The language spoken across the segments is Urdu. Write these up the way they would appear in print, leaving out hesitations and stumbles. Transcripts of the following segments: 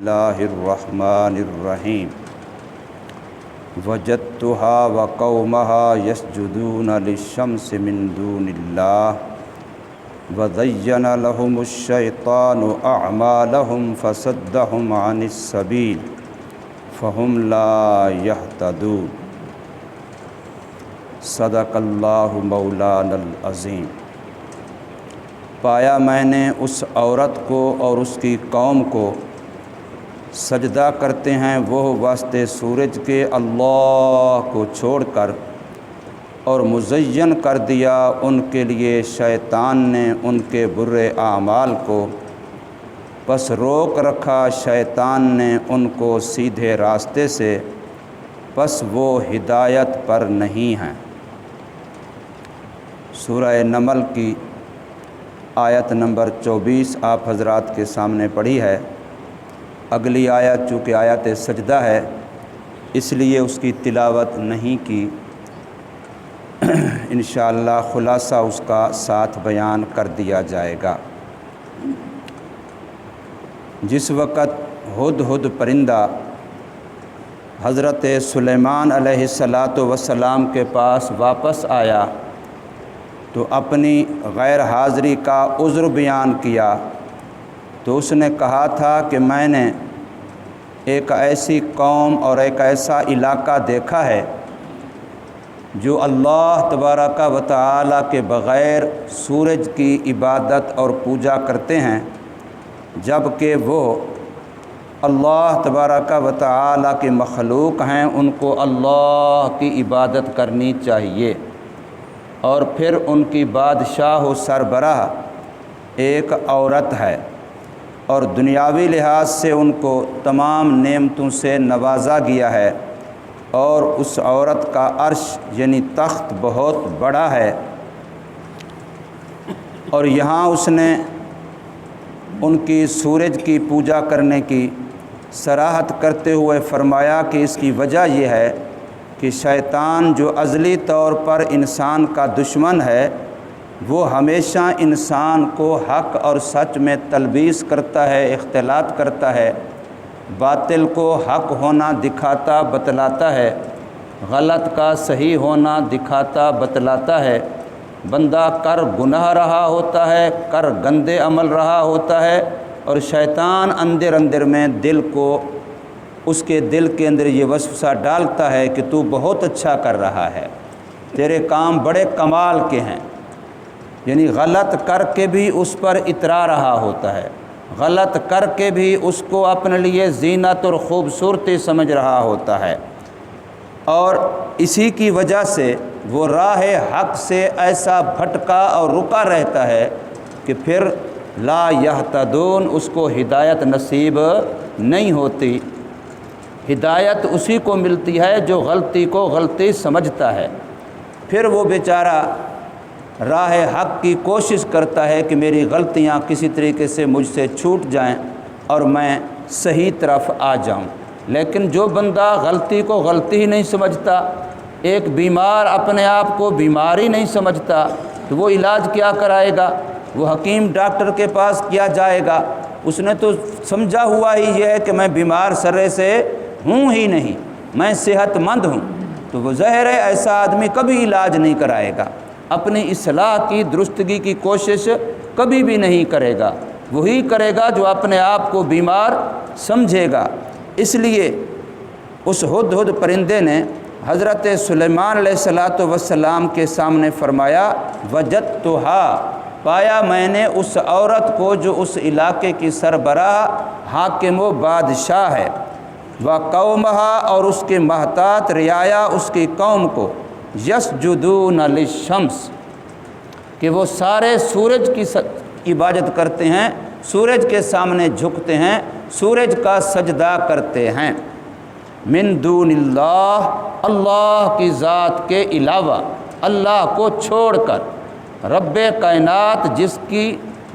اللہ الرحمن الرحیم وجدتها وقومها يسجدون للشمس من دون الله وزين لهم الشيطان أعمالهم فصدهم عن السبيل فهم لا يهتدون صدق اللہ مولانا العظیم۔ پایا میں نے اس عورت کو اور اس کی قوم کو سجدہ کرتے ہیں وہ واسطے سورج کے اللہ کو چھوڑ کر، اور مزین کر دیا ان کے لیے شیطان نے ان کے برے اعمال کو، پس روک رکھا شیطان نے ان کو سیدھے راستے سے، پس وہ ہدایت پر نہیں ہیں۔ سورہ نمل کی آیت نمبر 24 آپ حضرات کے سامنے پڑھی ہے۔ اگلی آیت چونکہ آیت سجدہ ہے اس لیے اس کی تلاوت نہیں کی، انشاءاللہ خلاصہ اس کا ساتھ بیان کر دیا جائے گا۔ جس وقت ہدہد پرندہ حضرت سلیمان علیہ السلام کے پاس واپس آیا تو اپنی غیر حاضری کا عذر بیان کیا، تو اس نے کہا تھا کہ میں نے ایک ایسی قوم اور ایک ایسا علاقہ دیکھا ہے جو اللہ تبارک و تعالی کے بغیر سورج کی عبادت اور پوجا کرتے ہیں، جب کہ وہ اللہ تبارک و تعالی کے مخلوق ہیں، ان کو اللہ کی عبادت کرنی چاہیے۔ اور پھر ان کی بادشاہ و سربراہ ایک عورت ہے، اور دنیاوی لحاظ سے ان کو تمام نعمتوں سے نوازا گیا ہے، اور اس عورت کا عرش یعنی تخت بہت بڑا ہے، اور یہاں اس نے ان کی سورج کی پوجا کرنے کی صراحت کرتے ہوئے فرمایا کہ اس کی وجہ یہ ہے کہ شیطان جو ازلی طور پر انسان کا دشمن ہے، وہ ہمیشہ انسان کو حق اور سچ میں تلبیس کرتا ہے، اختلاط کرتا ہے، باطل کو حق ہونا دکھاتا بتلاتا ہے، غلط کا صحیح ہونا دکھاتا بتلاتا ہے۔ بندہ کر گناہ رہا ہوتا ہے، کر گندے عمل رہا ہوتا ہے، اور شیطان اندر اندر میں دل کو، اس کے دل کے اندر یہ وسوسہ ڈالتا ہے کہ تو بہت اچھا کر رہا ہے، تیرے کام بڑے کمال کے ہیں، یعنی غلط کر کے بھی اس پر اترا رہا ہوتا ہے، غلط کر کے بھی اس کو اپنے لیے زینت اور خوبصورتی سمجھ رہا ہوتا ہے، اور اسی کی وجہ سے وہ راہ حق سے ایسا بھٹکا اور رکا رہتا ہے کہ پھر لا یہتدون، اس کو ہدایت نصیب نہیں ہوتی۔ ہدایت اسی کو ملتی ہے جو غلطی کو غلطی سمجھتا ہے، پھر وہ بیچارہ راہ حق کی کوشش کرتا ہے کہ میری غلطیاں کسی طریقے سے مجھ سے چھوٹ جائیں اور میں صحیح طرف آ جاؤں۔ لیکن جو بندہ غلطی کو غلطی ہی نہیں سمجھتا، ایک بیمار اپنے آپ کو بیمار ہی نہیں سمجھتا، تو وہ علاج کیا کرائے گا؟ وہ حکیم ڈاکٹر کے پاس کیا جائے گا؟ اس نے تو سمجھا ہوا ہی یہ ہے کہ میں بیمار سرے سے ہوں ہی نہیں، میں صحت مند ہوں، تو وہ ظاہر ہے ایسا آدمی کبھی علاج نہیں کرائے گا، اپنی اصلاح کی درستگی کی کوشش کبھی بھی نہیں کرے گا، وہی کرے گا جو اپنے آپ کو بیمار سمجھے گا۔ اس لیے اس ہدہد پرندے نے حضرت سلیمان علیہ السلام کے سامنے فرمایا وجدتها، پایا میں نے اس عورت کو جو اس علاقے کی سربراہ، حاکم و بادشاہ ہے، وقومها، اور اس کے محتاط رعایا اس کی قوم کو، یسجدون للشمس، کہ وہ سارے سورج کی عبادت کرتے ہیں، سورج کے سامنے جھکتے ہیں، سورج کا سجدہ کرتے ہیں، من دون اللہ، اللہ کی ذات کے علاوہ، اللہ کو چھوڑ کر، رب کائنات جس کی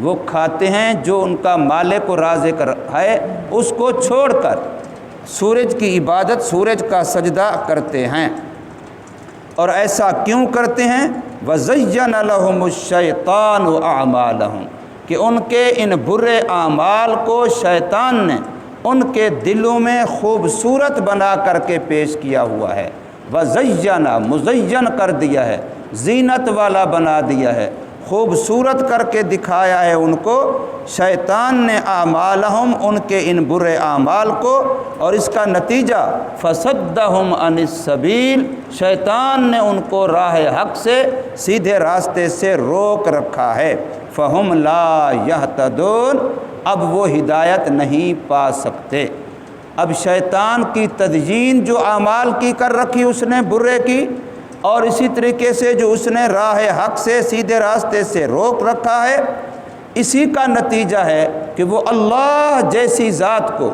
وہ کھاتے ہیں، جو ان کا مالک و رازق ہے، اس کو چھوڑ کر سورج کی عبادت، سورج کا سجدہ کرتے ہیں۔ اور ایسا کیوں کرتے ہیں؟ وَزَيَّنَ لَهُمُ الشَّيْطَانُ أَعْمَالَهُمْ، کہ ان کے ان برے اعمال کو شیطان نے ان کے دلوں میں خوبصورت بنا کر کے پیش کیا ہوا ہے، وزینا مزین کر دیا ہے، زینت والا بنا دیا ہے، خوبصورت کر کے دکھایا ہے ان کو شیطان نے اعمالہم ان کے ان برے اعمال کو، اور اس کا نتیجہ فصدہم عن السبیل شیطان نے ان کو راہ حق سے سیدھے راستے سے روک رکھا ہے، فہم لا یہتدون اب وہ ہدایت نہیں پا سکتے۔ اب شیطان کی تدجین جو اعمال کی کر رکھی اس نے برے کی، اور اسی طریقے سے جو اس نے راہ حق سے سیدھے راستے سے روک رکھا ہے، اسی کا نتیجہ ہے کہ وہ اللہ جیسی ذات کو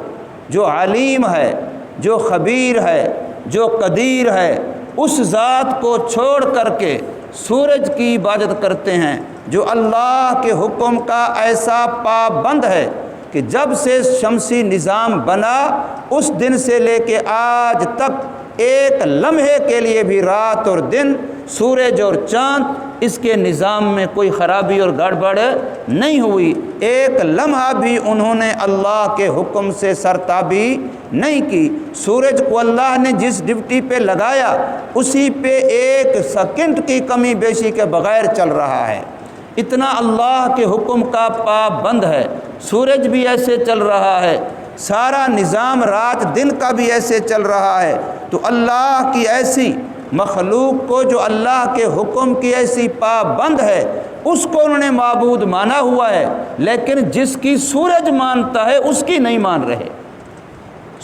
جو علیم ہے، جو خبیر ہے، جو قدیر ہے، اس ذات کو چھوڑ کر کے سورج کی عبادت کرتے ہیں جو اللہ کے حکم کا ایسا پابند ہے کہ جب سے شمسی نظام بنا اس دن سے لے کے آج تک ایک لمحے کے لیے بھی رات اور دن، سورج اور چاند، اس کے نظام میں کوئی خرابی اور گڑبڑ نہیں ہوئی، ایک لمحہ بھی انہوں نے اللہ کے حکم سے سرتابی نہیں کی۔ سورج کو اللہ نے جس ڈیوٹی پہ لگایا اسی پہ ایک سیکنڈ کی کمی بیشی کے بغیر چل رہا ہے، اتنا اللہ کے حکم کا پابند ہے۔ سورج بھی ایسے چل رہا ہے، سارا نظام رات دن کا بھی ایسے چل رہا ہے، تو اللہ کی ایسی مخلوق کو جو اللہ کے حکم کی ایسی پابند ہے اس کو انہوں نے معبود مانا ہوا ہے، لیکن جس کی سورج مانتا ہے اس کی نہیں مان رہے۔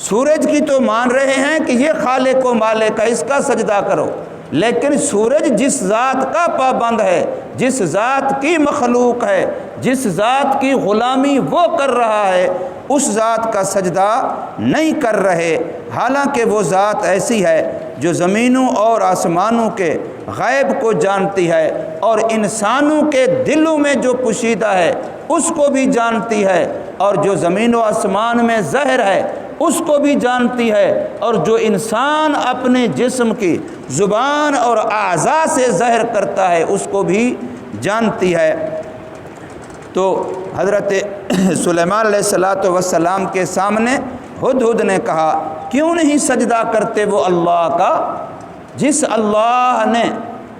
سورج کی تو مان رہے ہیں کہ یہ خالق و مالک ہے، اس کا سجدہ کرو، لیکن سورج جس ذات کا پابند ہے، جس ذات کی مخلوق ہے، جس ذات کی غلامی وہ کر رہا ہے، اس ذات کا سجدہ نہیں کر رہے، حالانکہ وہ ذات ایسی ہے جو زمینوں اور آسمانوں کے غیب کو جانتی ہے، اور انسانوں کے دلوں میں جو پوشیدہ ہے اس کو بھی جانتی ہے، اور جو زمین و آسمان میں ظاہر ہے اس کو بھی جانتی ہے، اور جو انسان اپنے جسم کی زبان اور اعضاء سے ظاہر کرتا ہے اس کو بھی جانتی ہے۔ تو حضرت سلیمان علیہ السلام کے سامنے ہدہد نے کہا کیوں نہیں سجدہ کرتے وہ اللہ کا، جس اللہ نے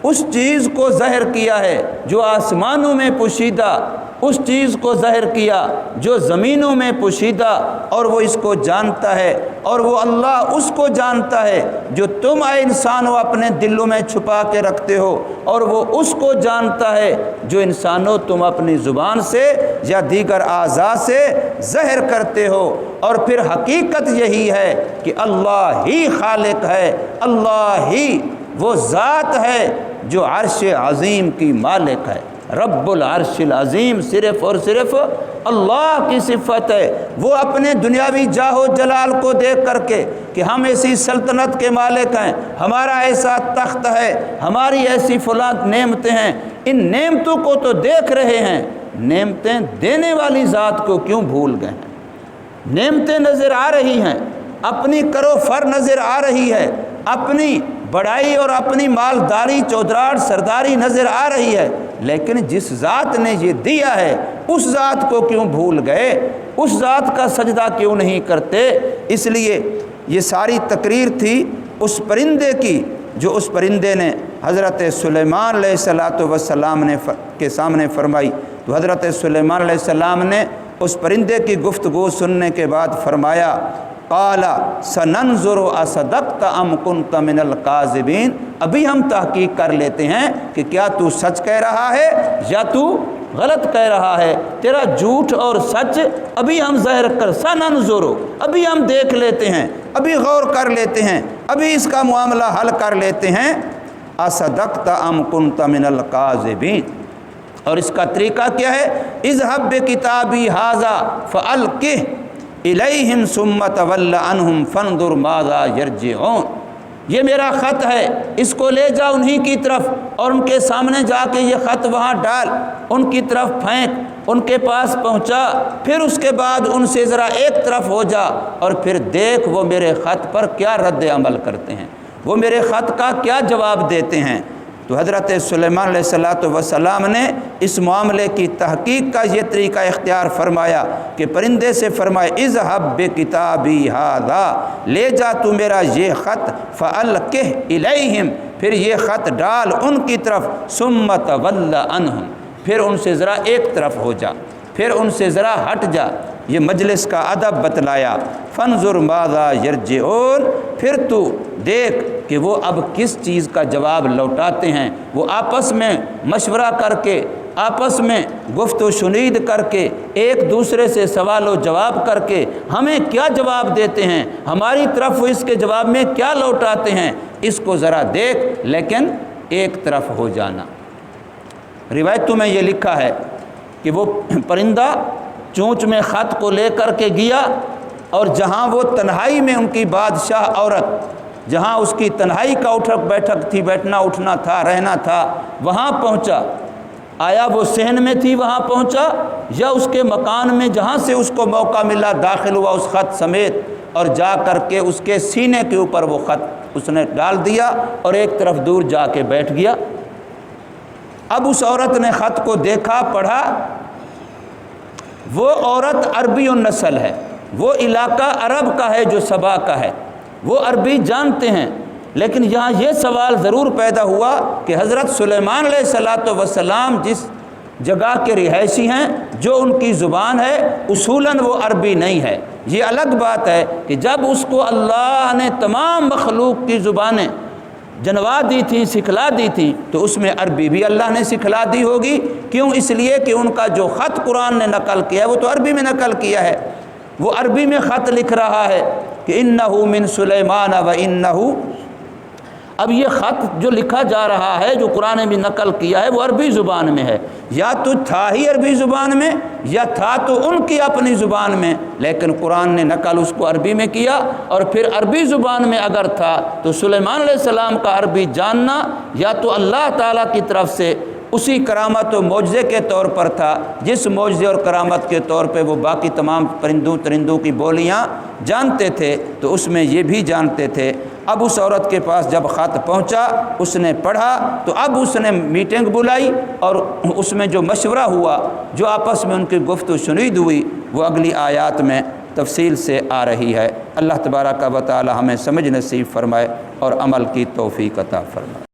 اس چیز کو ظاہر کیا ہے جو آسمانوں میں پوشیدہ، اس چیز کو ظاہر کیا جو زمینوں میں پوشیدہ، اور وہ اس کو جانتا ہے، اور وہ اللہ اس کو جانتا ہے جو تم اے انسانوں اپنے دلوں میں چھپا کے رکھتے ہو، اور وہ اس کو جانتا ہے جو انسانوں تم اپنی زبان سے یا دیگر اعضاء سے ظاہر کرتے ہو۔ اور پھر حقیقت یہی ہے کہ اللہ ہی خالق ہے، اللہ ہی وہ ذات ہے جو عرش عظیم کی مالک ہے۔ رب العرش العظیم صرف اور صرف اللہ کی صفت ہے۔ وہ اپنے دنیاوی جاہ و جلال کو دیکھ کر کے کہ ہم ایسی سلطنت کے مالک ہیں، ہمارا ایسا تخت ہے، ہماری ایسی فلاں نعمتیں ہیں، ان نعمتوں کو تو دیکھ رہے ہیں، نعمتیں دینے والی ذات کو کیوں بھول گئے ہیں؟ نعمتیں نظر آ رہی ہیں، اپنی کرو فر نظر آ رہی ہے، اپنی بڑائی اور اپنی مالداری چودراڑ سرداری نظر آ رہی ہے، لیکن جس ذات نے یہ دیا ہے اس ذات کو کیوں بھول گئے، اس ذات کا سجدہ کیوں نہیں کرتے؟ اس لیے یہ ساری تقریر تھی اس پرندے کی جو اس پرندے نے حضرت سلیمان علیہ السلام کے سامنے فرمائی۔ تو حضرت سلیمان علیہ السلام نے اس پرندے کی گفتگو سننے کے بعد فرمایا قال سننظر اصدقت ام کنت من الکاذبین، ابھی ہم تحقیق کر لیتے ہیں کہ کیا تو سچ کہہ رہا ہے یا تو غلط کہہ رہا ہے، تیرا جھوٹ اور سچ ابھی ہم ظاہر کر سننظر، ابھی ہم دیکھ لیتے ہیں، ابھی غور کر لیتے ہیں، ابھی اس کا معاملہ حل کر لیتے ہیں۔ اصدقت ام کنت من الکاذبین، اور اس کا طریقہ کیا ہے؟ اذهب بکتابی ھذا فالقہ الیہم ثم تول عنہم فانظر ماذا یرجعون، یہ میرا خط ہے، اس کو لے جا انہی کی طرف، اور ان کے سامنے جا کے یہ خط وہاں ڈال، ان کی طرف پھینک، ان کے پاس پہنچا، پھر اس کے بعد ان سے ذرا ایک طرف ہو جا، اور پھر دیکھ وہ میرے خط پر کیا رد عمل کرتے ہیں، وہ میرے خط کا کیا جواب دیتے ہیں۔ تو حضرت سلیمان علیہ الصلوۃ والسلام نے اس معاملے کی تحقیق کا یہ طریقہ اختیار فرمایا کہ پرندے سے فرمائے اذهب بکتابی ھذا، لے جا تو میرا یہ خط، فالقہ الیہم، پھر یہ خط ڈال ان کی طرف، ثم تول عنہم، پھر ان سے ذرا ایک طرف ہو جا، پھر ان سے ذرا ہٹ جا۔ یہ مجلس کا ادب بتلایا۔ فانظر ماذا یرجعون، پھر تو دیکھ کہ وہ اب کس چیز کا جواب لوٹاتے ہیں۔ وہ آپس میں مشورہ کر کے، آپس میں گفت و شنید کر کے، ایک دوسرے سے سوال و جواب کر کے ہمیں کیا جواب دیتے ہیں، ہماری طرف وہ اس کے جواب میں کیا لوٹاتے ہیں، اس کو ذرا دیکھ، لیکن ایک طرف ہو جانا۔ روایتوں میں یہ لکھا ہے کہ وہ پرندہ چونچ میں خط کو لے کر کے گیا، اور جہاں وہ تنہائی میں ان کی بادشاہ عورت، جہاں اس کی تنہائی کا اٹھک بیٹھک تھی، بیٹھنا اٹھنا تھا، رہنا تھا، وہاں پہنچا۔ آیا وہ صحن میں تھی وہاں پہنچا، یا اس کے مکان میں جہاں سے اس کو موقع ملا داخل ہوا اس خط سمیت، اور جا کر کے اس کے سینے کے اوپر وہ خط اس نے ڈال دیا اور ایک طرف دور جا کے بیٹھ گیا۔ اب اس عورت نے خط کو دیکھا، پڑھا۔ وہ عورت عربی النسل ہے، وہ علاقہ عرب کا ہے جو سبا کا ہے، وہ عربی جانتے ہیں، لیکن یہاں یہ سوال ضرور پیدا ہوا کہ حضرت سلیمان علیہ الصلوۃ والسلام جس جگہ کے رہائشی ہیں، جو ان کی زبان ہے، اصولاً وہ عربی نہیں ہے۔ یہ الگ بات ہے کہ جب اس کو اللہ نے تمام مخلوق کی زبانیں جنوا دی تھی، سکھلا دی تھی، تو اس میں عربی بھی اللہ نے سکھلا دی ہوگی۔ کیوں؟ اس لیے کہ ان کا جو خط قرآن نے نقل کیا ہے وہ تو عربی میں نقل کیا ہے، وہ عربی میں خط لکھ رہا ہے کہ انہ من سلیمان و انہ۔ اب یہ خط جو لکھا جا رہا ہے، جو قرآن نے بھی نقل کیا ہے، وہ عربی زبان میں ہے، یا تو تھا ہی عربی زبان میں، یا تھا تو ان کی اپنی زبان میں، لیکن قرآن نے نقل اس کو عربی میں کیا۔ اور پھر عربی زبان میں اگر تھا تو سلیمان علیہ السلام کا عربی جاننا یا تو اللہ تعالیٰ کی طرف سے اسی کرامت و معجزے کے طور پر تھا، جس معجزے اور کرامت کے طور پہ وہ باقی تمام پرندوں کی بولیاں جانتے تھے، تو اس میں یہ بھی جانتے تھے۔ اب اس عورت کے پاس جب خط پہنچا، اس نے پڑھا، تو اب اس نے میٹنگ بلائی، اور اس میں جو مشورہ ہوا، جو آپس میں ان کی گفت و شنید ہوئی، وہ اگلی آیات میں تفصیل سے آ رہی ہے۔ اللہ تبارک و تعالی ہمیں سمجھ نصیب فرمائے اور عمل کی توفیق عطا فرمائے۔